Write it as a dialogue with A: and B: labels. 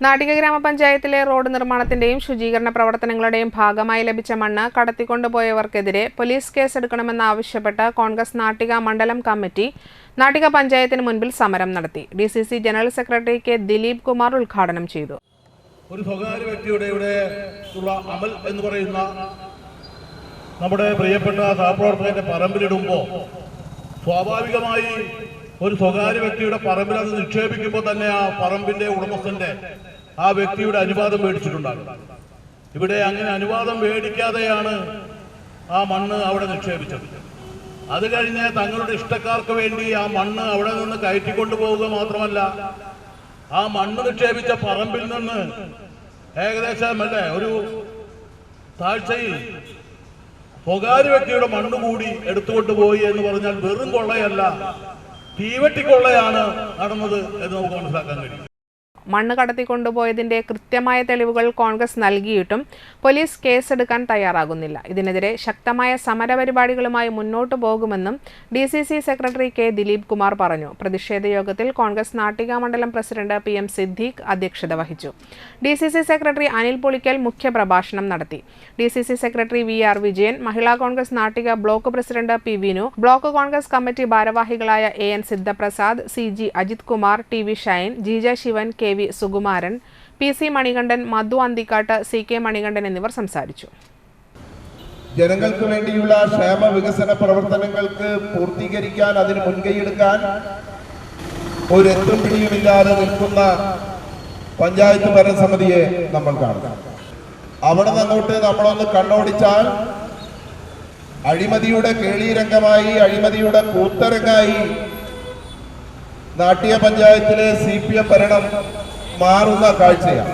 A: നാട്ടിക ഗ്രാമപഞ്ചായത്തിലെ റോഡ് നിർമ്മാണത്തിന്റെയും ശുചീകരണ പ്രവർത്തനങ്ങളുടെയും ഭാഗമായി ലഭിച്ച മണ്ണ് കടത്തിക്കൊണ്ടുപോയവർക്കെതിരെ പോലീസ് കേസെടുക്കണമെന്നാവശ്യപ്പെട്ട് കോൺഗ്രസ് നാട്ടിക മണ്ഡലം കമ്മിറ്റി നാട്ടിക പഞ്ചായത്തിന് മുൻപിൽ സമരം നടത്തി. DCC general secretary K Dileep Kumar ഉദ്ഘാടനം ചെയ്തു.
B: ഒരു സ്വകാര്യ വ്യക്തിയുടെ അമൽ എന്ന് പറയുന്ന നമ്മുടെ പ്രിയപ്പെട്ട സഹപ്രവർത്തകന്റെ പറമ്പിലിടുമ്പോൾ സ്വാഭാവികമായി ഒരു സ്വകാര്യ വ്യക്തിയുടെ പറമ്പിൽ അത് നിക്ഷേപിക്കുമ്പോൾ തന്നെ ആ പറമ്പിന്റെ ഉടമസ്ഥന്റെ ആ വ്യക്തിയുടെ അനുവാദം മേടിച്ചിട്ടുണ്ടാകും. ഇവിടെ അങ്ങനെ അനുവാദം മേടിക്കാതെയാണ് ആ മണ്ണ് അവിടെ നിക്ഷേപിച്ചത്. അത് കഴിഞ്ഞ് തങ്ങളുടെ ഇഷ്ടക്കാർക്ക് വേണ്ടി ആ മണ്ണ് അവിടെ നിന്ന് കയറ്റിക്കൊണ്ടുപോവുക മാത്രമല്ല, ആ മണ്ണ് നിക്ഷേപിച്ച പറമ്പിൽ നിന്ന് ഏകദേശം ഒരു താഴ്ചയിൽ സ്വകാര്യ വ്യക്തിയുടെ മണ്ണ് കൂടി എടുത്തുകൊണ്ടുപോയി എന്ന് പറഞ്ഞാൽ വെറും കൊള്ളയല്ല, തീവെട്ടിക്കൊള്ളയാണ് നടന്നത് എന്ന് നമുക്ക് മനസ്സിലാക്കാൻ കഴിയും.
A: മണ്ണ് കടത്തിക്കൊണ്ടുപോയതിന്റെ കൃത്യമായ തെളിവുകൾ കോൺഗ്രസ് നൽകിയിട്ടും പോലീസ് കേസെടുക്കാൻ തയ്യാറാകുന്നില്ല. ഇതിനെതിരെ ശക്തമായ സമരപരിപാടികളുമായി മുന്നോട്ടു പോകുമെന്നും DCC secretary K Dileep Kumar പറഞ്ഞു. പ്രതിഷേധ യോഗത്തിൽ കോൺഗ്രസ് നാട്ടിക മണ്ഡലം പ്രസിഡന്റ് PM സിദ്ദീഖ് അധ്യക്ഷത വഹിച്ചു. DCC സെക്രട്ടറി അനിൽ പുളിക്കൽ മുഖ്യപ്രഭാഷണം നടത്തി. DCC secretary VR Vijayan, Mahila Congress Nattika block president P Vinu, block Congress committee ഭാരവാഹികളായ AN Siddhaprasad, CG Ajith Kumar, TV Shine, Jeeja Sivan, KV Sukumaran, PC Manikandan, Madhu Anthikkad, CK Manikandan എന്നിവർ സംസാരിച്ചു.
C: ജനങ്ങൾക്ക് വേണ്ടിയുള്ള ക്ഷേമ വികസന പ്രവർത്തനങ്ങൾക്ക് പൂർത്തീകരിക്കാൻ, അതിന് മുൻകൈയെടുക്കാൻ ഒരു എത്തും പിടിയുമില്ലാതെ നിൽക്കുന്ന പഞ്ചായത്ത് ഭരണസമിതിയെ നമ്മൾ കാണുന്നു. അവിടെ നിന്നോട്ട് നമ്മളൊന്ന് കണ്ണോടിച്ചാൽ അഴിമതിയുടെ കേളീരംഗമായി, അഴിമതിയുടെ കൂത്തരങ്ങായി നാട്ടിക പഞ്ചായത്തിലെ CPM ഭരണം മാറുന്ന കാഴ്ചയാണ്.